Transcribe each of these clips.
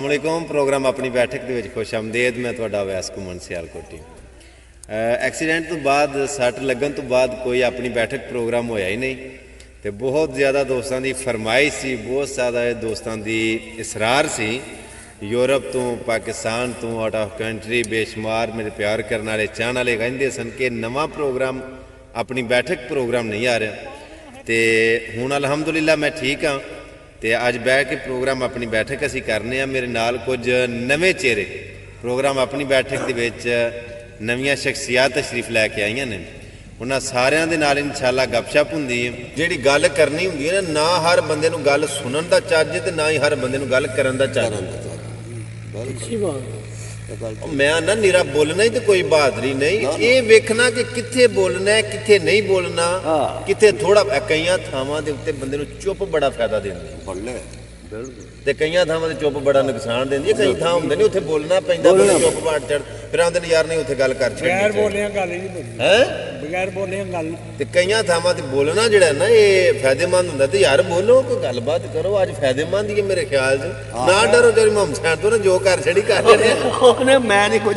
अस्सलामुअलैकुम। प्रोग्राम अपनी बैठक के खुश आमदेद। मैं तुहाडा अवैस घुमन सियालकोटी। एक्सीडेंट तो बाद सट लगन तो बाद कोई अपनी बैठक प्रोग्राम होया ही नहीं। तो बहुत ज़्यादा दोस्तों की फरमाइश सी, बहुत ज़्यादा दोस्तों की इसरार सी। यूरोप तो, पाकिस्तान तो, आउट ऑफ कंट्री बेशुमार मेरे प्यार करने वाले चाहने वाले कहते सन कि नवा प्रोग्राम अपनी बैठक प्रोग्राम नहीं आ रहा। तो हुण अलहमदुलिल्लाह मैं ठीक हाँ। तो अज बैठ के प्रोग्राम अपनी बैठक असी करने। मेरे नाल कुछ नवे चेहरे प्रोग्राम अपनी बैठक के नवीं शख्सियत तशरीफ लैके आईयां ने। उन्होंने सारिਆਂ ਦੇ ਨਾਲ इंशाअल्लाह गपशप ਹੁੰਦੀ है। ਜਿਹੜੀ ਗੱਲ करनी ਹੁੰਦੀ है ना हर बंदे ਨੂੰ ਗੱਲ सुनन ਦਾ ਚੱਜ ਤੇ ना ही हर बंदे ਨੂੰ ਗੱਲ ਕਰਨ ਦਾ ਚੱਜ। मैं ना निरा बोलना ही तो कोई बहादरी नहीं, ये वेखना कि किथे बोलना है किथे नहीं बोलना, किथे थोड़ा। कई थावां दे उत्ते बंदे नूं चुप बड़ा फायदा देंदी ते कई थावां ते चुप बड़ा नुकसान देंदी। कई थां हुंदे ने उत्थे बोलना पैंदा, चुप बाट चढ़ फिर आंदे ने यार नहीं उत्थे गल कर छड्डी बगैर बोलियां गल ही नहीं हैं, बगैर बोलियां गल। ते कई थावां ते बोलना जिहड़ा ना ये फायदेमंद हुंदा। ते यार बोलो, कोई गलबात करो। अज फायदेमंद ही है मेरे ख्याल च। ना डरो तेरी मुहम्मद तो ना जो कर छड़ी कर छड़े। मैं नहीं कुछ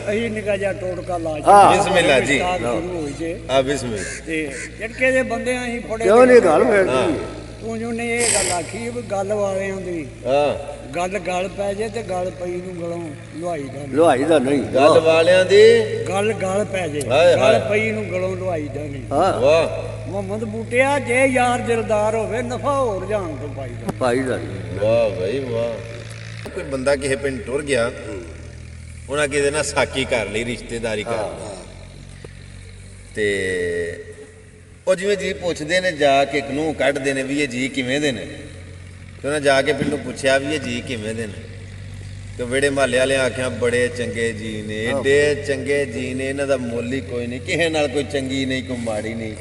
अही निका जा टोटका ला बिस्मिल्लाह जी। शुरू होई जे हां बिस्मिल्लाह। ते झटके दे बंदे अही फड़े क्यों नहीं गल फिर तू जो ने ये गल आखी भी गल वाले दी हां गल पै जे ते गल पई नूं गलों लुहाई लोहाई दा नहीं गल वालियां दी गल पै जे हाय हाय। गल पई नूं गलों लुहाई दा नहीं। हाँ वाह मोहम्मद बूटिया जे यार दिलदार होवे नफा होर जान तो पाई दा। भाई दा वाह भाई वाह। कोई बंदा किसी पिंड टुर गया, उन्हें किसी ना साकी कर ली, रिश्तेदारी कर ली। ते ਉਹ ਜਿਵੇਂ ਜੀ ਪੁੱਛਦੇ ਨੇ ਜਾ ਕੇ ਕਾਨੂੰਨ ਕੱਢਦੇ ਨੇ ਵੀ ਇਹ ਜੀ ਕਿਵੇਂ ਦੇ ਨੇ। ਤੇ ਉਹਨਾਂ ਜਾ ਕੇ ਪਿੰਡੋਂ ਪੁੱਛਿਆ ਵੀ ਇਹ ਜੀ ਕਿਵੇਂ ਦੇ ਨੇ। ਤੇ ਵਿਹੜੇ ਮਹੱਲੇ ਵਾਲਿਆਂ ਆਖਿਆ ਬੜੇ ਚੰਗੇ ਜੀ ਨੇ, ਏਡੇ ਚੰਗੇ ਜੀ ਨੇ, ਇਹਨਾਂ ਦਾ ਮੁੱਲ ਹੀ ਕੋਈ ਨਹੀਂ। ਕਿਸੇ ਨਾਲ ਕੋਈ ਚੰਗੀ ਨਹੀਂ ਕੋਈ ਮਾੜੀ ਨਹੀਂ,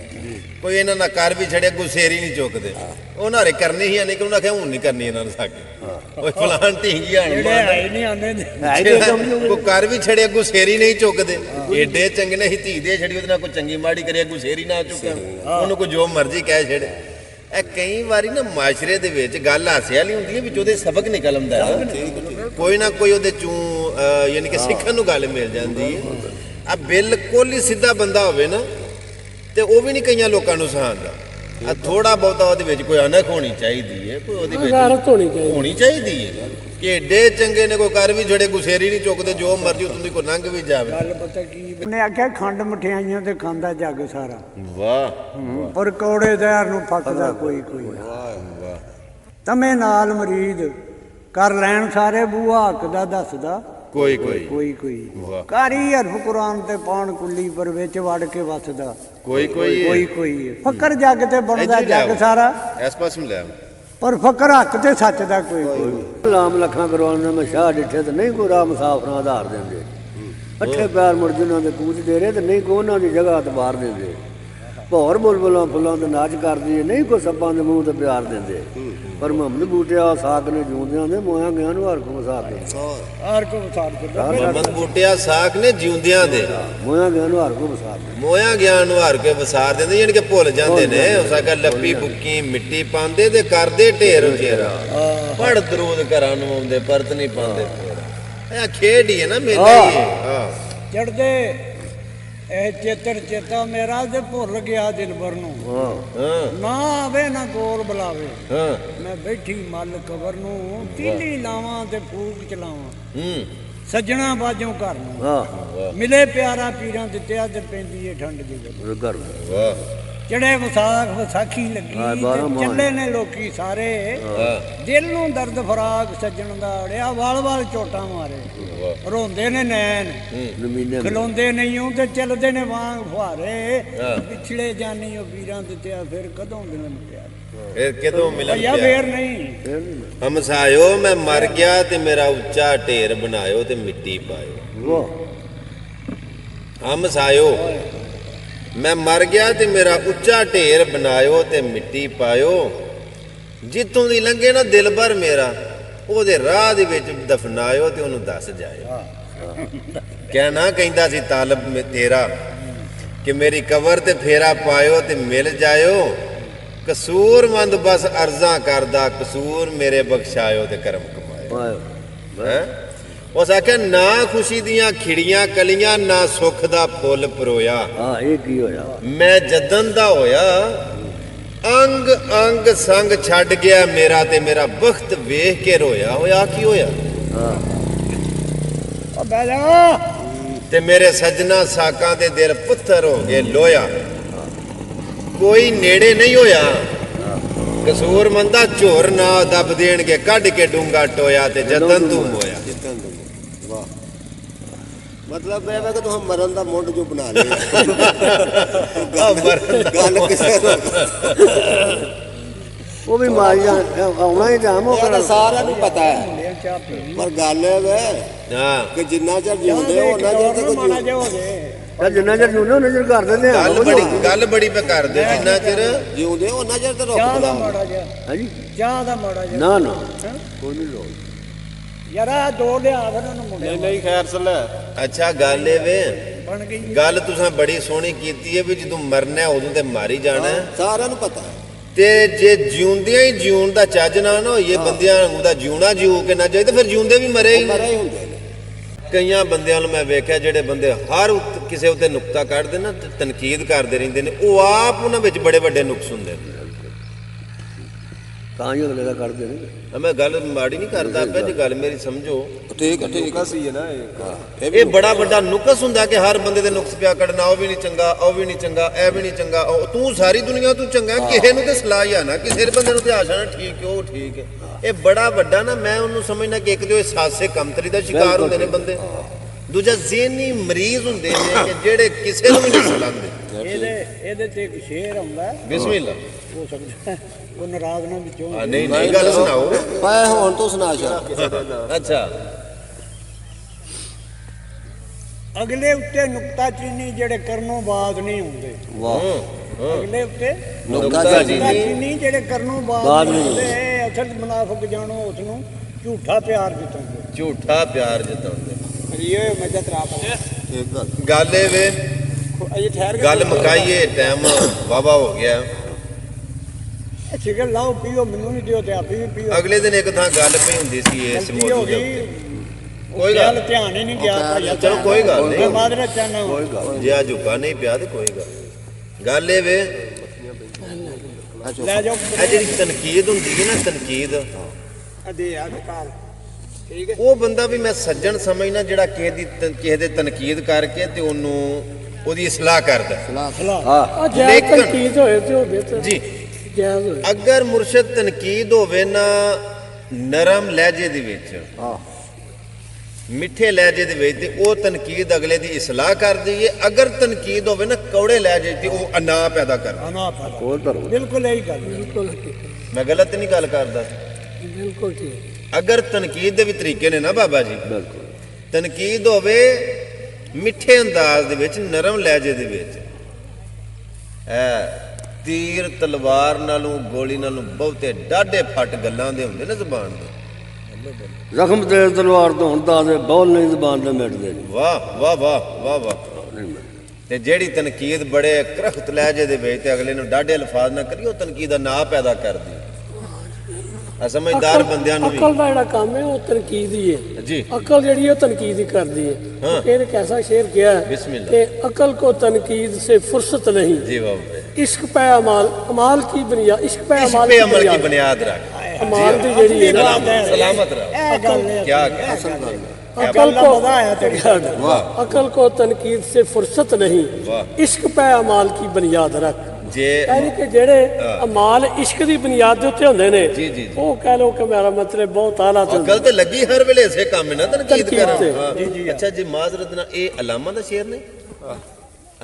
ਕੋਈ ਇਹਨਾਂ ਨਾਲ ਕਰ ਵੀ ਛੜਿਆ ਗੁਸੇਰੀ ਨਹੀਂ ਚੁੱਕਦੇ। ਉਹਨਾਂ ਰੇ ਕਰਨੀ ਹੀ ਨਹੀਂ ਕਿ ਉਹਨਾਂ ਆਖਿਆ ਹੁਣ ਨਹੀਂ ਕਰਨੀ ਇਹਨਾਂ ਨੂੰ ਸਾਕੀ। ਉਹ ਫਲਾਣ ਢੀਂਗੀ ਹਾਣ नहीं आंदे ਕੋਈ ਕਰ ਵੀ ਛੜਿਆ ਗੁਸੇਰੀ ਨਹੀਂ ਚੁੱਕਦੇ। ਏਡੇ ਚੰਗੇ ਨੇ ਹੀ ਧੀ ਦੇ ਛੜੀ ਉਹਦੇ ਨਾਲ ਕੋਈ ਚੰਗੀ ਮਾੜੀ ਕਰਿਆ ਗੁਸੇਰੀ ਨਾ ਚੁੱਕਣ, ਉਹਨੂੰ ਕੋਈ ਜੋ ਮਰਜ਼ੀ ਕਹਿ ਛੜੇ। ਇਹ ਕਈ ਵਾਰੀ ਨਾ ਮਾਸ਼ਰੇ ਦੇ ਵਿੱਚ ਗੱਲ ਹਾਸੇ ਵਾਲੀ ਹੁੰਦੀ ਹੈ, ਵਿੱਚ ਉਹਦੇ ਸਬਕ ਨਿਕਲ ਆਉਂਦਾ ਹੈ। ਕੋਈ ਨਾ ਕੋਈ ਉਹਦੇ ਚੋਂ ਯਾਨੀ ਕਿ ਸਿੱਖਣ ਨੂੰ ਗੱਲ ਮਿਲ ਜਾਂਦੀ ਹੈ। ਆ ਬਿਲਕੁਲ ਹੀ ਸਿੱਧਾ ਬੰਦਾ ਹੋਵੇ ਨਾ ਤੇ ਉਹ ਵੀ ਨਹੀਂ ਕਈਆਂ ਲੋਕਾਂ ਨੂੰ ਸਹਾਉਂਦਾ। ਆ ਥੋੜਾ ਬਹੁਤਾ ਉਹਦੇ ਵਿੱਚ ਕੋਈ ਅਣਖ ਹੋਣੀ ਚਾਹੀਦੀ ਹੈ, ਕੋਈ ਉਹਦੇ ਵਿੱਚ ਹੋਣੀ ਚਾਹੀਦੀ ਹੈ ਕਿ ਏਡੇ ਚੰਗੇ ਨੇ ਕੋਈ ਕਰ ਵੀ ਛੜੇ ਗੁਸੇਰੀ ਨਹੀਂ ਚੁੱਕਦੇ, ਜੋ ਮਰਜ਼ੀ ਉਤੋਂ ਦੀ ਕੋਈ ਲੰਘ ਵੀ ਜਾਵੇ। गल पता की ने आख्या खंड मठियाइयां ते खांदा जग सारा, ਵਾਹ पर कौड़े दहर नूं फकदा कोई कोई ना। ਵਾਹ तमे नाल मरीद कर लैन सारे बूहा हक दा दसदा ਕੋਈ ਕੋਈ कोई कोई वाह। कारी हरफ कुरान ते पाण कुल्ली पर विच वड़ के वसदा ਕੋਈ ਕੋਈ कोई कोई फकर जग ते बनदा जग सारा, ਇਸ ਪਾਸੇ ਨੂੰ ਲੈ ਆਓ। पर फकर हक ते सच दा कोई कोई। ਲਾਮ ਲੱਖਾਂ ਕਰਵਾਉਣ ਨੇ ਮੈਂ ਸ਼ਾਹ ਡਿੱਠੇ ਤੇ ਨਹੀਂ ਕੋਈ ਰਾਹ ਮੁਸਾਫਰਾਂ ਆਧਾਰ ਦਿੰਦੇ। ਅੱਠੇ ਪੈਰ ਮੁੜ ਜਿਨ੍ਹਾਂ ਦੇ ਕੂਚ ਦੇ ਰਹੇ ਤੇ ਨਹੀਂ ਕੋਈ ਉਹਨਾਂ ਦੀ ਜਗ੍ਹਾ ਤੇ ਬਾਹਰ ਦਿੰਦੇ। ਭੌਰ ਬੁਲਬੁਲਾਂ ਫੁੱਲਾਂ ਤੇ ਨਾਚ ਕਰਦੀ ਹੈ, ਨਹੀਂ ਕੋਈ ਸੱਪਾਂ ਦੇ ਮੂੰਹ ਤੇ ਪਿਆਰ ਦਿੰਦੇ। ਪਰ ਮੁਹੰਮਦ ਬੂਟਿਆ ਸਾਕ ਨੇ ਜੂੰਦਿਆਂ ਦੇ ਮੋਇਆ ਗਿਆ ਨੂੰ ਹਰ ਕੋ ਵਸਾ ਕੇ हर को वसार करदा ਮੁਹੰਮਦ ਬੂਟਿਆ ਸਾਖ ਨੇ ਜਿਉਂਦਿਆਂ ਦੇ ਮੋਇਆ ਗਿਆ ਨੂੰ ਹਰ ਕੋ ਵਸਾ ਕੇ ਮੋਇਆ ਗਿਆਨ ਨੂੰ ਹਰ ਕੇ ਵਸਾਰ ਦਿੰਦੇ, ਯਾਨੀ ਕਿ ਭੁੱਲ ਜਾਂਦੇ ਨੇ। ਉਸ ਆਖਿਆ ਲੱਪੀ ਬੁੱਕੀ ਮਿੱਟੀ ਪਾਉਂਦੇ ਤੇ ਕਰਦੇ ਢੇਰ ਉਚੇਰਾ, ਪੜ ਦਰੂਦ ਘਰਾਂ ਨੂੰ ਆਉਂਦੇ ਪਰਤ ਨਹੀਂ ਪਾਉਂਦੇ। ਇਹ ਖੇਡ ਹੀ ਹੈ ਨਾ, ਮੇਲਾ ਹੀ ਹੈ। ਹਾਂ ਚੜਦੇ ਇਹ ਚੇਤਰ ਚੇਤਾ ਮੇਰਾ ਤੇ ਭੁੱਲ ਗਿਆ ਦਿਲਬਰ ਨੂੰ। ਹਾਂ ਨਾ ਆਵੇ ਨਾ ਕੋਲ ਬੁਲਾਵੇ, ਹਾਂ ਮੈਂ ਬੈਠੀ ਮੱਲ ਕਬਰ ਨੂੰ ਤੀਲੀ ਲਾਵਾਂ ਤੇ ਫੂਕ ਚਲਾਵਾਂ। ਹੂੰ ਸੱਜਣਾ ਬਾਜੋਂ ਘਰ ਨੂੰ ਹਾਂ ਮਿਲੇ ਪਿਆਰਾ ਪੀਰਾਂ ਦਿੱਤਿਆ ਤੇ ਪੈਂਦੀ ਏ ਠੰਡ ਦੀ ਗੱਲ। ਘਰ ਵਾਹ ਜਿਹੜੇ ਵਿਸਾਖੀ ਲੱਗੀ ਤੇ ਚੱਲੇ ਨੇ ਲੋਕੀ ਸਾਰੇ, ਦਿਲ ਨੂੰ ਦਰਦ ਫਰਾਗ ਸੱਜਣ ਦਾ ਅੜਿਆ, ਵਾਲ ਵਾਲ ਚੋਟਾਂ ਮਾਰੇ ਰੋਂਦੇ ਨੇ ਨੈਣ, ਨਮੀਨੇ ਖਲੋਂਦੇ ਨਹੀਂ ਉਹ ਤੇ ਚੱਲਦੇ ਨੇ ਵਾਂਗ ਫੁਹਾਰੇ। ਪਿਛਲੇ ਜਾਨੀ ਉਹ ਵੀਰਾਂ ਦਿੱਤਿਆ ਫਿਰ ਕਦੋਂ ਮਿਲਣ ਪਿਆਰ, ਫਿਰ ਕਿਦੋਂ ਮਿਲਣ ਜਾਂ ਪਿਆ। ਫੇਰ ਨਹੀਂ ਹਮਸਾਇਓ ਮੈਂ ਮਰ ਗਿਆ ਤੇ ਮੇਰਾ ਉੱਚਾ ਢੇਰ ਬਣਾਇਓ ਤੇ ਮਿੱਟੀ ਪਾਇਓ। ਵਾਹ ਹਮਸਾਇਓ मैं मर गया ते मेरा उच्चा ढेर बनायो ते मिट्टी पायो। जितों दी लंघे ना दिल भर मेरा ओदे राह दे विच दफनायो ते ओनू दस जायो। कहना कहंदा सी तालब में तेरा कि मेरी कबर ते फेरा पायो ते मिल जायो। कसूरमंद बस अर्जा करदा कसूर मेरे बख्शायो ते करम कमा। ਹੈ ਉਸ ਆਖਿਆ ਨਾ ਖੁਸ਼ੀ ਦੀਆਂ ਖਿੜੀਆਂ ਕਲੀਆਂ ਨਾ ਸੁੱਖ ਦਾ ਫੁੱਲ ਪਰੋਇਆ। ਹਾਂ ਇਹ ਕੀ ਹੋਇਆ? ਮੈਂ ਜਦਨ ਦਾ ਹੋਇਆ ਅੰਗ ਅੰਗ ਸੰਗ ਛੱਡ ਗਿਆ ਮੇਰਾ ਤੇ ਮੇਰਾ ਬਖਤ ਵੇਖ ਕੇ ਰੋਇਆ। ਹੋਇਆ ਕੀ ਹੋਇਆ? ਹਾਂ ਉਹ ਬਹਿ ਜਾ। ਤੇ ਮੇਰੇ ਸੱਜਣਾ ਸਾਕਾਂ ਦੇ ਦਿਲ ਪੁੱਤਰ ਹੋ ਗਏ ਲੋਇਆ। ਕੋਈ ਨੇੜੇ ਨਹੀਂ ਹੋਇਆ ਕਸੂਰ ਮੰਦਾ ਝੋਰ ਨਾ ਦੱਬ ਦੇਣਗੇ ਕੱਢ ਕੇ ਡੂੰਗਾ ਟੋਇਆ ਤੇ ਜਦਨ ਤੂੰ ਹੋਇਆ। ਵਾਹ ਮਤਲਬ ਇਹ ਹੈ ਕਿ ਤੂੰ ਮਰਨ ਦਾ ਮੁੱਢ ਜੋ ਬਣਾ ਲਿਆ। ਗੱਲ ਕਿਸੇ ਉਹ ਵੀ ਮਾਰ ਜਾ ਆਉਣਾ ਹੀ ਜਾਮ ਉਹ ਦਾ ਸਾਰਿਆਂ ਨੂੰ ਪਤਾ ਹੈ ਪਰ ਗੱਲ ਇਹ ਹੈ ਹਾਂ ਕਿ ਜਿੰਨਾ ਚਿਰ ਜਿਉਂਦੇ ਹੋ ਉਹਨਾਂ ਚਿਰ ਤਾਂ ਮਾੜਾ ਕੋਈ ਜਿਹਾ ਹੋ ਜੇ। ਚੱਲ ਜਿੰਨਾ ਚਿਰ ਜੂਨੇ ਉਹਨਾਂ ਚਿਰ ਕਰ ਦਿੰਦੇ ਆ। ਗੱਲ ਬੜੀ ਪੇ ਕਰਦੇ ਜਿੰਨਾ ਚਿਰ ਜਿਉਂਦੇ ਹੋ ਉਹਨਾਂ ਚਿਰ ਤਾਂ ਚਾਹ ਦਾ ਰੁਕਦਾ ਮਾੜਾ ਜਿਹਾ, ਹਾਂਜੀ ਚਾਹ ਦਾ ਮਾੜਾ ਜਿਹਾ। ਨਾ ਨਾ ਹੈਂ? ਕੋਈ ਨਹੀਂ ਲੋੜ। ਯਾਰ ਆਹ ਦੋ ਲਿਆ ਫਿਰ ਉਹਨੂੰ ਮੁੰਡੇ ਨਹੀਂ ਖੈਰ ਸੱਲੇ ਅੱਛਾ ਗੱਲ ਇਹ ਵੇ ਬਣ ਗਈ। ਗੱਲ ਤੁਸੀਂ ਬੜੀ ਸੋਹਣੀ ਕੀਤੀ ਹੈ ਵੀ ਜਦੋਂ ਮਰਨਾ ਹੈ ਉਦੋਂ ਤੇ ਮਾਰੀ ਜਾਣਾ ਹੈ। ਸਾਰਿਆਂ ਨੂੰ ਪਤਾ ਹੈ ਤੇ ਜੇ ਜਿਉਂਦਿਆਂ ਹੀ ਜਿਉਣ ਦਾ ਚੱਜ ਨਾ ਹੋਈਏ ਬੰਦਿਆਂ ਨੂੰ ਦਾ ਜਿਉਣਾ ਜਿਉ ਕੇ ਨਾ ਜਾਏ ਤੇ ਫਿਰ ਜਿਉਂਦੇ ਵੀ ਮਰੇ ਹੀ ਮਰੇ ਨੇ। ਹੀ ਹੁੰਦੇ ਨੇ। ਕਈਆਂ ਬੰਦਿਆਂ ਨੂੰ ਮੈਂ ਵੇਖਿਆ ਜਿਹੜੇ ਬੰਦੇ ਹਰ ਕਿਸੇ ਉੱਤੇ ਨੁਕਤਾ ਕੱਢਦੇ ਨਾ ਤੇ ਤਨਕੀਦ ਕਰਦੇ ਰਹਿੰਦੇ ਨੇ ਉਹ ਆਪ ਉਹਨਾਂ ਵਿੱਚ ਬੜੇ ਵੱਡੇ ਨੁਕਸ ਹੁੰਦੇ ਨੇ। ਤਾਂ ਹੀ ਅਗਲੇ ਦਾ ਕਰਦੇ ਨੇ। ਮੈਂ ਗੱਲ ਮਾੜੀ ਨਹੀਂ ਕਰਦਾ ਪਿਆ ਜੇ ਗੱਲ ਮੇਰੀ ਸਮਝੋ। ਠੀਕ ਸੀ ਨਾ ਇਹ ਬੜਾ ਵੱਡਾ ਨੁਕਸ ਹੁੰਦਾ ਕਿ ਹਰ ਬੰਦੇ ਦੇ ਨੁਕਸ ਪਿਆ ਕੱਢਣਾ। ਉਹ ਵੀ ਨਹੀਂ ਚੰਗਾ, ਉਹ ਵੀ ਨਹੀਂ ਚੰਗਾ, ਇਹ ਵੀ ਨਹੀਂ ਚੰਗਾ। ਤੂੰ ਸਾਰੀ ਦੁਨੀਆ ਤੂੰ ਚੰਗਾ, ਕਿਸੇ ਨੂੰ ਤੇ ਸਲਾਹ ਹੀ ਆ ਨਾ, ਕਿਸੇ ਬੰਦੇ ਨੂੰ ਤੇ ਆਸ਼ਾ ਨਾ ਠੀਕ ਹੈ ਉਹ ਠੀਕ ਹੈ। ਇਹ ਬੜਾ ਵੱਡਾ ਨਾ ਮੈਂ ਉਹਨੂੰ ਸਮਝਣਾ ਕਿ ਇੱਕ ਤੇ ਸਾਸੇ ਕਮਤਰੀ ਦਾ ਸ਼ਿਕਾਰ ਹੁੰਦੇ ਨੇ ਬੰਦੇ, ਦੂਜਾ ਜ਼ਿਹਨੀ ਮਰੀਜ਼ ਹੁੰਦੇ ਨੇ ਕਿ ਜਿਹੜੇ ਕਿਸੇ ਨੂੰ ਵੀ ਨਹੀਂ ਸਲਾਉਂਦੇ। ਇਹਦੇ ਤੇ ਇੱਕ ਸ਼ੇਰ ਆਉਂਦਾ ਬਿਸਮਿਲ੍ਲਾ। ਹੋ ਸਕਦਾ ਉਹ ਨਾਰਾਜ਼ ਨਾ ਵਿੱਚੋਂ। ਨਹੀਂ ਨਹੀਂ ਗੱਲ ਸੁਣਾਓ। ਪਾਇਆ ਹੁਣ ਤੋਂ ਸੁਣਾ ਸ਼ਾ। ਅੱਛਾ ਅਗਲੇ ਉੱਤੇ ਨੁਕਤਾ ਚੀਨੀ ਜਿਹੜੇ ਕਰਨੋਂ ਬਾਜ਼ ਨਹੀਂ ਹੁੰਦੇ। ਵਾਹ ਅਗਲੇ ਉੱਤੇ ਨੁਕਤਾ ਚੀਨੀ ਜਿਹੜੇ ਕਰਨੋਂ ਬਾਜ਼ ਨਹੀਂ ਹੁੰਦੇ। ਇਹ ਅਸਲ ਮੁਨਾਫਿਕ ਜਾਣੋ ਉਸ ਨੂੰ ਝੂਠਾ ਪਿਆਰ ਜਿਤਾਉਂਦੇ। ਝੂਠਾ ਪਿਆਰ ਜਿਤਾਉਂਦੇ। ਇਹ ਮੱਜਾ ਤਰਾਪ ਇੱਕ ਗੱਲ ਗੱਲ ਇਹ ਵੇ ਅਜੇ ਠਹਿਰ ਗੱਲ ਮੁਕਾਈਏ ਟਾਈਮ ਵਾਵਾ ਹੋ ਗਿਆ। ਸਿਗਰ ਲਾਓ ਪੀਓ ਮੈਨੂੰ ਨਹੀਂ ਦਿਓ ਤੇ ਆਪ ਵੀ ਪੀਓ। ਅਗਲੇ ਦਿਨ ਇੱਕ ਥਾਂ ਗੱਲ ਪਈ ਹੁੰਦੀ ਸੀ ਇਸ ਗਲਤੀ ਹੋ ਮੌਜੂਦ ਗਈ। ਕੋਈ ਗੱਲ ਚੱਲ ਧਿਆਨ ਹੀ ਨਹੀਂ ਗਿਆ ਭਾਈ। ਚਲੋ ਕੋਈ ਗੱਲ ਨਹੀਂ। ਮੈਂ ਬਾਅਦ ਵਿੱਚ ਚਾਹਨਾ ਕੋਈ ਗੱਲ ਜੇ ਆ ਝੁਕਾ ਨਹੀਂ ਪਿਆ ਤੇ ਕੋਈ ਗੱਲ ਇਹ ਵੇ ਲੈ ਜਾਓ ਇਹ ਜਿਹੜੀ ਤਨਕੀਦ ਹੁੰਦੀ ਹੈ ਨਾ ਤਨਕੀਦ ਅਦੇ ਆ ਕਾਲ ਠੀਕ ਹੈ। ਉਹ ਬੰਦਾ ਵੀ ਮੈਂ ਸੱਜਣ ਸਮਝਣਾ ਜਿਹੜਾ ਕਿਸੇ ਦੇ ਤਨਕੀਦ ਕਰਕੇ ਤੇ ਉਹਨੂੰ ਉਹਦੀ ਇਸਲਾਹ ਕਰਦਾ। ਹਾਂ ਜੈ ਤਨਕੀਦ ਹੋਏ ਤੇ ਉਹਦੇ ਤੇ ਜੀ ਜਾਇਜ਼ ਹੋਏ। ਅਗਰ ਮੁਰਸ਼ਦ ਤਨਕੀਦ ਹੋਵੇ ਨਾ ਨਰਮ ਲਹਿਜੇ ਦੇ ਵਿੱਚ ਹਾਂ ਮਿੱਠੇ ਲਹਿਜੇ ਦੇ ਵਿੱਚ ਤੇ ਉਹ ਤਨਕੀਦ ਅਗਲੇ ਦੀ ਇਸਲਾਹ ਕਰਦੀ ਏ। ਅਗਰ ਤਨਕੀਦ ਹੋਵੇ ਨਾ ਕੌੜੇ ਲਹਿਜੇ ਤੇ ਉਹ ਅਨਾ ਪੈਦਾ ਕਰਦਾ। ਅਨਾ ਫਾਦਾ ਹੋਰ ਧਰੋ ਬਿਲਕੁਲ ਇਹੀ ਗੱਲ ਬਿਲਕੁਲ ਮੈਂ ਗਲਤ ਨਹੀਂ ਗੱਲ ਕਰਦਾ। ਬਿਲਕੁਲ ਠੀਕ। ਅਗਰ ਤਨਕੀਦ ਦੇ ਵੀ ਤਰੀਕੇ ਨੇ ਨਾ ਬਾਬਾ ਜੀ, ਬਿਲਕੁਲ ਤਨਕੀਦ ਹੋਵੇ ਮਿੱਠੇ ਅੰਦਾਜ਼ ਦੇ ਵਿੱਚ ਨਰਮ ਲਹਿਜੇ ਦੇ ਵਿੱਚ, ਤੀਰ ਤਲਵਾਰ ਨਾਲੋਂ ਗੋਲੀ ਨਾਲੋਂ ਬਹੁਤੇ ਡਾਢੇ ਫੱਟ ਗੱਲਾਂ ਦੇ ਹੁੰਦੇ ਨੇ ਜ਼ਬਾਨ ਦੇ। ਜ਼ਖਮ ਤੇ ਤਲਵਾਰ ਤੋਂ ਹੁੰਦਾ ਤੇ ਬੋਲ ਨਹੀਂ ਜ਼ਬਾਨ ਤੇ ਮਿਟਦੇ ਨਹੀਂ। ਵਾਹ ਵਾਹ ਵਾਹ ਵਾਹ ਵਾਹ। ਨਹੀਂ ਮਿਟਦੇ। ਤੇ ਜਿਹੜੀ ਤਨਕੀਦ ਬੜੇ ਕਰਖਤ ਲਹਿਜੇ ਦੇ ਵਿੱਚ ਤੇ ਅਗਲੇ ਨੂੰ ਡਾਢੇ ਅਲਫਾਜ਼ ਨਾਲ ਕਰੀਓ ਤਨਕੀਦ ਦਾ ਨਾਂ ਪੈਦਾ ਕਰਦੀ। ਆ ਸਮਝਦਾਰ ਬੰਦਿਆਂ ਨੂੰ ਵੀ ਅਕਲ ਦਾ ਜਿਹੜਾ ਕੰਮ ਹੈ ਉਹ ਤਨਕੀਦ ਹੀ ਹੈ ਜੀ। ਅਕਲ ਜਿਹੜੀ ਉਹ ਤਨਕੀਦ ਹੀ ਕਰਦੀ ਹੈ। हाँ। ਇਹਨੇ कैसा शेर किया है बिस्मिल्लाह। कि अकल को तनकीद से फुर्सत नहीं, जी बाबा। इश्क पे अमाल अमाल की बुनियाद, इश्क पे इस अमाल पे की अमल की बुनियाद, बुनियाद रख। अमाल की जड़ी है ना, सलामत रहो। ਇਹ ਗੱਲ ਹੈ क्या अकल को मजा आया तेरी अकल को तनकीद से फुर्सत नहीं, वाह। इश्क पे अमाल की बुनियाद रख। जे यानी कि ਜਿਹੜੇ ਅਮਾਲ ਇਸ਼ਕ ਦੀ ਬੁਨਿਆਦ ਦੇ ਉੱਤੇ ਹੁੰਦੇ ਨੇ ਜੀ, ਜੀ, ਜੀ। ਉਹ ਕਹਿ ਲਓ ਕਿ ਮੇਰਾ ਮਤਲਬ ਬਹੁਤ ਆਲਾ ਤੇ ਅਕਲ ਤੇ ਲੱਗੀ ਹਰ ਵੇਲੇ ਇਸੇ ਕੰਮ ਨਾ ਤਨਕੀਦ ਤਨਕੀਦ ਕਰਨ। ਤੇ। ਹਾਂ। ਅੱਛਾ ਜੀ ਮਾਜ਼ਰਤ ਨਾਲ ਇਹ ਅਲਾਮਾ ਦਾ ਸ਼ੇਰ ਨੇ,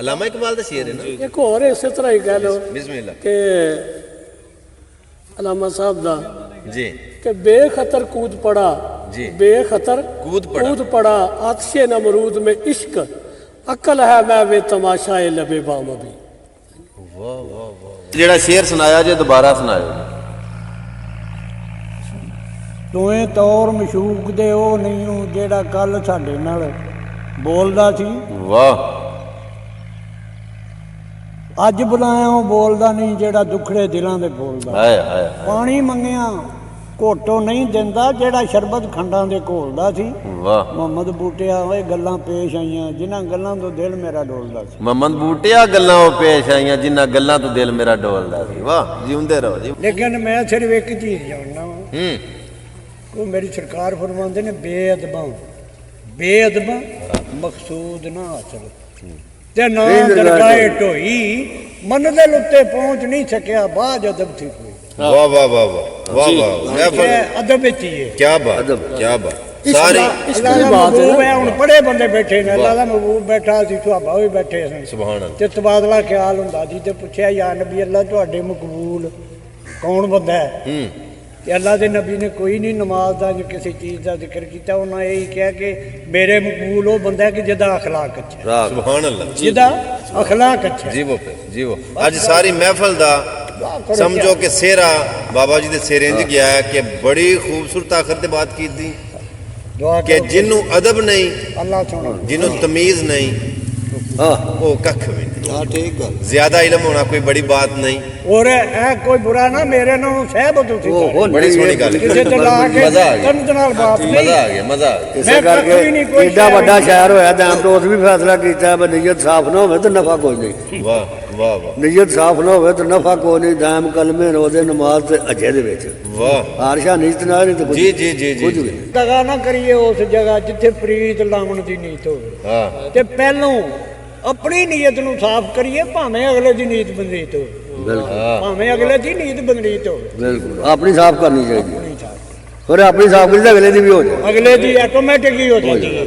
ਅਲਾਮਾ ਇਕਬਾਲ ਦਾ ਸ਼ੇਰ ਹੈ ਨਾ। ਇੱਕ ਹੋਰ ਇਸੇ ਤਰ੍ਹਾਂ ਹੀ ਕਹਿ ਲਓ ਬਿਸਮਿਲ੍ਲਾ ਕਿ ਅਲਾਮਾ ਸਾਹਿਬ ਦਾ ਜੀ कि बेखतर कूद पड़ा जी। बेखतर कूद पड़ा आतिशे नमरूद में इश्क अकल है मैं वे तमाशाए लबे बाम भी। ਵਾਹ ਵਾਹ ਵਾਹ। ਜਿਹੜਾ ਸ਼ੇਰ ਸੁਣਾਇਆ ਜੇ ਦੁਬਾਰਾ ਸੁਣਾਇਓ। ਤੋਏ ਤੌਰ ਮਸ਼ੂਕ ਦੇ ਉਹ ਨਹੀਂ ਹੂੰ ਜਿਹੜਾ ਕੱਲ ਸਾਡੇ ਨਾਲ ਬੋਲਦਾ ਸੀ। ਵਾਹ। ਅੱਜ ਬੁਲਾਇਆ ਉਹ ਬੋਲਦਾ ਨਹੀਂ ਜਿਹੜਾ ਦੁੱਖੜੇ ਦਿਲਾਂ ਦੇ ਬੋਲਦਾ। ਹਾਏ ਹਾਏ। ਪਾਣੀ ਮੰਗਿਆ ਘੋਟੋ ਨਹੀਂ ਦਿੰਦਾ ਜਿਹੜਾ ਸ਼ਰਬਤ ਖੰਡਾਂ ਦੇ ਘੋਲਦਾ ਸੀ। ਵਾਹ ਮੁਹੰਮਦ ਬੂਟਿਆ ਓਏ ਗੱਲਾਂ ਪੇਸ਼ ਆਈਆਂ ਜਿਨ੍ਹਾਂ ਗੱਲਾਂ ਤੋਂ ਦਿਲ ਮੇਰਾ ਡੋਲਦਾ ਸੀ। ਮੁਹੰਮਦ ਬੂਟਿਆ ਗੱਲਾਂ ਉਹ ਪੇਸ਼ ਆਈਆਂ ਜਿਨ੍ਹਾਂ ਗੱਲਾਂ ਤੋਂ ਦਿਲ ਮੇਰਾ ਡੋਲਦਾ ਸੀ। ਵਾਹ ਜਿਉਂਦੇ ਰਹੋ ਜੀ। ਲੇਕਿਨ ਮੈਂ ਸਿਰਫ ਇੱਕ ਚੀਜ਼ ਜਾਣਦਾ ਵਾਂ, ਉਹ ਮੇਰੀ ਸਰਕਾਰ ਫਰਮਾਉਂਦੇ ਨੇ ਬੇਅਦਬਾਂ ਮਕਸੂਦ ਨਾ ਹਾਸਲ ਤੇ ਨਾ ਦਰਗਾਹੇ ਢੋਈ ਮੰਜ਼ਿਲ ਉੱਤੇ ਪਹੁੰਚ ਨਹੀਂ ਸਕਿਆ ਬਾਜ ਅਦਬ ਸੀ ਕੋਈ। ਵਾਹ ਵਾਹ ਵਾਹ ਵਾਹ ਵਾਹ ਵਾਹ ਇਹ ਅਦਬ ਵਿੱਚ ਹੀ ਹੈ। ਕੀ ਬਾਤ ਕੀ ਬਾਤ ਸਾਰੀ ਅੱਲਾਹ ਦਾ ਮਹਿਬੂਬ ਹੈ। ਹੁਣ ਬੜੇ ਬੰਦੇ ਬੈਠੇ ਨੇ, ਅੱਲਾਹ ਦਾ ਮਹਿਬੂਬ ਬੈਠਾ ਸੀ, ਸੁਹਾਬਾ ਵੀ ਬੈਠੇ ਸਨ। ਸੁਭਾਨ ਅੱਲਾਹ। ਤੇ ਤਬਾਦਲਾ ਖਿਆਲ ਹੁੰਦਾ ਸੀ ਤੇ ਪੁੱਛਿਆ ਯਾ ਨਬੀ ਅੱਲਾ ਤੁਹਾਡੇ ਮਕਬੂਲ ਕੌਣ ਬੰਦਾ ਹੈ? ਤੇ ਅੱਲਾ ਦੇ ਨਬੀ ਨੇ ਕੋਈ ਨਹੀਂ ਨਮਾਜ਼ ਦਾ ਜਾਂ ਕਿਸੇ ਚੀਜ਼ ਦਾ ਜ਼ਿਕਰ ਕੀਤਾ। ਉਹਨਾਂ ਇਹ ਕਿਹਾ ਕਿ ਮੇਰੇ ਮਕਬੂਲ ਉਹ ਬੰਦਾ ਹੈ ਕਿ ਜਿਹਦਾ ਅਖਲਾਕ ਅੱਛਾ ਹੈ। ਸੁਭਾਨ ਅੱਲਾਹ। ਜਿਹਦਾ ਅਖਲਾਕ ਅੱਛਾ ਹੈ। ਜੀਵੋ ਅੱਜ ਸਾਰੀ ਮਹਿਫਲ ਦਾ ਸਮਝੋ ਕਿ ਸਿਹਰਾ ਬਾਬਾ ਜੀ ਦੇ ਸਿਰੇ 'ਚ ਗਿਆ ਹੈ ਕਿ ਬੜੀ ਖੂਬਸੂਰਤ ਆਖਰ ਤੇ ਬਾਤ ਕੀਤੀ ਦੁਆ ਕਿ ਕਰੋ ਜਿਹਨੂੰ ਅਦਬ ਨਹੀਂ, ਅੱਲਾਹ ਸੁਣੋ। ਜਿਹਨੂੰ ਤਮੀਜ਼ ਨਹੀਂ, ਉਹ ਕੱਖ ਵੀ ਨਹੀਂ। ਹਾਂ ਠੀਕ ਗੱਲ। ਜ਼ਿਆਦਾ ਇਲਮ ਹੋਣਾ ਕੋਈ ਬੜੀ ਬਾਤ ਨਹੀਂ। ਔਰ ਇਹ ਕੋਈ ਬੁਰਾ ਨਾ ਮੇਰੇ ਨਾਲ ਸਹਿਬਤ ਤੁਸੀਂ ਬੜੀ ਸੋਹਣੀ ਗੱਲ ਕਿਸੇ ਤੇ ਲਾ ਕੇ ਮਜ਼ਾ ਆ ਗਿਆ। ਤਨ ਨਾਲ ਬਾਤ ਨਹੀਂ। ਮਜ਼ਾ ਆ ਗਿਆ। ਇਸੇ ਮੈਂ ਕੱਖ ਵੀ ਨਹੀਂ, ਕੋਈ ਕਰਕੇ ਏਡਾ ਵੱਡਾ ਸ਼ਹਿਰ ਹੋਇਆ ਦਾਮ ਤੋਂ ਉਸ ਵੀ ਫੈਸਲਾ ਕੀਤਾ ਵੀ ਨੀਅਤ ਸਾਫ਼ ਨਾ ਹੋਵੇ ਤਾਂ ਨਫਾ ਕੋਈ ਨਹੀਂ। ਵਾਹ ਵਾਹ ਵਾਹ ਨੀਅਤ ਸਾਫ਼ ਨਾ ਹੋਵੇ ਤਾਂ ਨਫਾ ਕੋਈ ਨਹੀਂ। ਦਾਮ ਕਲਮੇ ਰੋਜ਼ੇ ਨਮਾਜ਼ ਤੇ ਅਜੇ ਦੇ ਵਿੱਚ ਵਾਹ ਹਾਰਸ਼ਾ ਨੀਤ ਨਾਲ ਨਹੀਂ ਤਾਂ ਕੁਝ ਜੀ ਜੀ ਜੀ ਜੀ ਕੁਝ ਵੀ ਜੀ। ਨਹੀਂ। ਦਗਾ ਨਾ ਕਰੀਏ ਉਸ ਜਗ੍ਹਾ ਜਿੱਥੇ ਪ੍ਰੀਤ ਲਾਉਣ ਦੀ ਨੀਤ ਹੋਵੇ। ਹਾਂ ਤੇ ਪਹਿਲੋਂ ਆਪਣੀ ਨੀਅਤ ਨੂੰ ਸਾਫ਼ ਕਰੀਏ, ਭਾਵੇਂ ਅਗਲੇ ਦੀ ਨੀਤ ਬੰਦਰੀਤ ਹੋਵੇ। ਬਿਲਕੁਲ ਭਾਵੇਂ ਅਗਲੇ ਦੀ ਨੀਤ ਬੰਦਰੀਤ ਹੋਵੇ। ਬਿਲਕੁਲ ਆਪਣੀ ਸਾਫ਼ ਕਰਨੀ ਚਾਹੀਦੀ ਹੈ। ਨਹੀਂ ਸਾਫ਼। ਫਿਰ ਆਪਣੀ ਸਾਫ਼ ਕਰੀ ਤਾਂ ਅਗਲੇ ਦੀ ਵੀ ਹੋ ਜਾਏ। ਅਗਲੇ ਦੀ ਆਟੋਮੈਟਿਕ ਹੀ ਹੋ ਜਾਂਦੀ ਹੈ।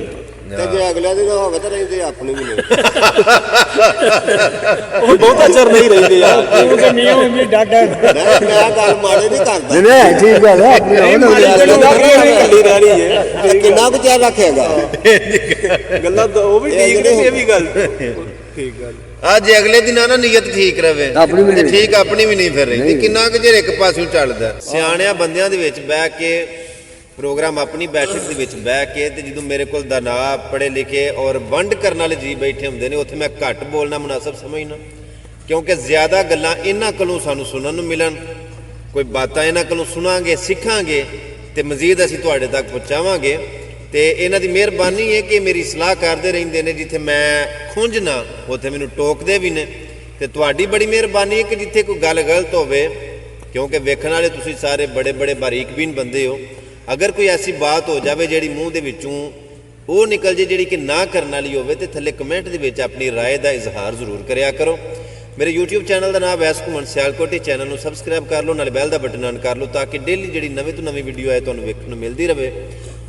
ਤੇ ਜੇ ਅਗਲੇ ਦੀ ਨਾ ਹੋਵੇ ਤਾਂ ਰਹਿੰਦੇ ਆਪਣੀ ਵੀ ਨਹੀਂ। ਉਹ ਬਹੁਤਾ ਚਿਰ ਨਹੀਂ ਰਹਿੰਦੇ ਯਾਰ। ਤੂੰ ਤੇ ਮੀਆਂ ਵੀ ਡਾਡਾ ਮੈਂ ਗੱਲ ਮਾੜੇ ਨਹੀਂ ਕਰਦਾ। ਨਹੀਂ ਨਹੀਂ ਠੀਕ ਗੱਲ ਹੈ ਆਪਣੀ ਹੋਵੇ ਤਾਂ ਅਗਲੇ ਦੀ। ਗੱਲਾਂ ਇਕੱਲੀ ਰਹਿਣੀ ਹੈ। ਤੇ ਕਿੰਨਾ ਕੁ ਚਿਰ ਰੱਖੇਗਾ? ਗੱਲਾਂ ਤਾਂ ਉਹ ਵੀ ਠੀਕ ਨੇ, ਇਹ ਵੀ ਗੱਲ ਠੀਕ ਗੱਲ। ਅੱਜ ਅਗਲੇ ਦਿਨ ਨਾ ਨੀਅਤ ਠੀਕ ਰਵੇ, ਆਪਣੀ ਵੀ ਤੇ ਨਹੀਂ। ਠੀਕ ਆਪਣੀ ਵੀ ਨਹੀਂ ਫਿਰ ਰਹੀ। ਕਿੰਨਾ ਕੁ ਚਿਰ ਇੱਕ ਪਾਸਿਓਂ ਚੱਲਦਾ। ਸਿਆਣਿਆਂ ਬੰਦਿਆਂ ਦੇ ਵਿੱਚ ਬਹਿ ਕੇ ਪ੍ਰੋਗਰਾਮ ਆਪਣੀ ਬੈਠਕ ਦੇ ਵਿੱਚ ਬਹਿ ਕੇ ਤੇ ਜਦੋਂ ਮੇਰੇ ਕੋਲ ਦਾਨਾਬ ਪੜ੍ਹੇ ਲਿਖੇ ਔਰ ਵੰਡ ਕਰਨ ਵਾਲੇ ਜੀ ਬੈਠੇ ਹੁੰਦੇ ਨੇ, ਉੱਥੇ ਮੈਂ ਘੱਟ ਬੋਲਣਾ ਮੁਨਾਸਬ ਸਮਝਣਾ, ਕਿਉਂਕਿ ਜ਼ਿਆਦਾ ਗੱਲਾਂ ਇਹਨਾਂ ਕੋਲੋਂ ਸਾਨੂੰ ਸੁਣਨ ਨੂੰ ਮਿਲਣ, ਕੋਈ ਬਾਤਾਂ ਇਹਨਾਂ ਕੋਲੋਂ ਸੁਣਾਂਗੇ, ਸਿੱਖਾਂਗੇ ਤੇ ਮਜ਼ੀਦ ਅਸੀਂ ਤੁਹਾਡੇ ਤੱਕ ਪਹੁੰਚਾਵਾਂਗੇ। ਤੇ ਇਹਨਾਂ ਦੀ ਮਿਹਰਬਾਨੀ ਹੈ ਕਿ ਮੇਰੀ ਸਲਾਹ ਕਰਦੇ ਰਹਿੰਦੇ ਨੇ, ਜਿੱਥੇ ਮੈਂ ਖੁੰਝਣਾ ਉੱਥੇ ਮੈਨੂੰ ਟੋਕਦੇ ਵੀ ਨੇ। ਤੇ ਤੁਹਾਡੀ ਬੜੀ ਮਿਹਰਬਾਨੀ ਹੈ ਕਿ ਜਿੱਥੇ ਕੋਈ ਗੱਲ ਗਲਤ ਹੋਵੇ, ਕਿਉਂਕਿ ਵੇਖਣ ਵਾਲੇ ਤੁਸੀਂ ਸਾਰੇ ਬੜੇ ਬੜੇ ਬਾਰੀਕ ਬੀਨ ਬੰਦੇ ਹੋ, ਅਗਰ ਕੋਈ ਐਸੀ ਬਾਤ ਹੋ ਜਾਵੇ ਜਿਹੜੀ ਮੂੰਹ ਦੇ ਵਿੱਚੋਂ ਉਹ ਨਿਕਲ ਜੇ ਜਿਹੜੀ ਕਿ ਨਾ ਕਰਨ ਵਾਲੀ ਹੋਵੇ, ਤੇ ਥੱਲੇ ਕਮੈਂਟ ਦੇ ਵਿੱਚ ਆਪਣੀ ਰਾਏ ਦਾ ਇਜ਼ਹਾਰ ਜ਼ਰੂਰ ਕਰਿਆ ਕਰੋ। ਮੇਰੇ YouTube ਚੈਨਲ ਦਾ ਨਾਮ ਵੈਸ ਘੁੰਮਣ ਸਿਆਲਕੋਟੀ, ਚੈਨਲ ਨੂੰ ਸਬਸਕ੍ਰਾਈਬ ਕਰ ਲਓ, ਨਾਲ ਬੈਲ ਦਾ ਬਟਨ ਆਨ ਕਰ ਲਓ ਤਾਂ ਕਿ ਡੇਲੀ ਜਿਹੜੀ ਨਵੇਂ ਤੋਂ ਨਵੀਂ ਵੀਡੀਓ ਆਏ ਤੁਹਾਨੂੰ ਵੇਖਣ ਨੂੰ ਮਿਲਦੀ ਰਹੇ।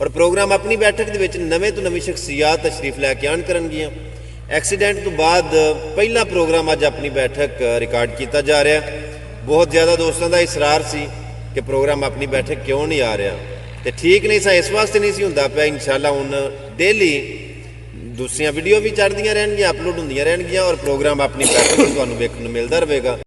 ਔਰ ਪ੍ਰੋਗਰਾਮ ਆਪਣੀ ਬੈਠਕ ਦੇ ਵਿੱਚ ਨਵੇਂ ਤੋਂ ਨਵੀਂ ਸ਼ਖਸੀਅਤ ਤਸ਼ਰੀਫ ਲੈ ਕੇ ਆਉਣ ਕਰਨਗੀਆਂ। ਐਕਸੀਡੈਂਟ ਤੋਂ ਬਾਅਦ ਪਹਿਲਾ ਪ੍ਰੋਗਰਾਮ ਅੱਜ ਆਪਣੀ ਬੈਠਕ ਰਿਕਾਰਡ ਕੀਤਾ ਜਾ ਰਿਹਾ। ਬਹੁਤ ਜ਼ਿਆਦਾ ਦੋਸਤਾਂ ਦਾ ਇਸਰਾਰ ਸੀ ਕਿ ਪ੍ਰੋਗਰਾਮ ਆਪਣੀ ਬੈਠਕ ਕਿਉਂ ਨਹੀਂ ਆ ਰਿਹਾ, ਤੇ ਠੀਕ ਨਹੀਂ ਸਾ ਇਸ ਵਾਸਤੇ ਨਹੀਂ ਸੀ ਹੁੰਦਾ ਪਿਆ। ਇਨਸ਼ਾਅੱਲਾ ਹੁਣ ਡੇਲੀ ਦੂਸਰੀਆਂ ਵੀਡੀਓ ਵੀ ਚੜ੍ਹਦੀਆਂ ਰਹਿਣਗੀਆਂ, ਅਪਲੋਡ ਹੁੰਦੀਆਂ ਰਹਿਣਗੀਆਂ ਔਰ ਪ੍ਰੋਗਰਾਮ ਆਪਣੀ ਬੈਠਕ ਤੁਹਾਨੂੰ ਵੇਖਣ ਨੂੰ ਮਿਲਦਾ ਰਹੇਗਾ।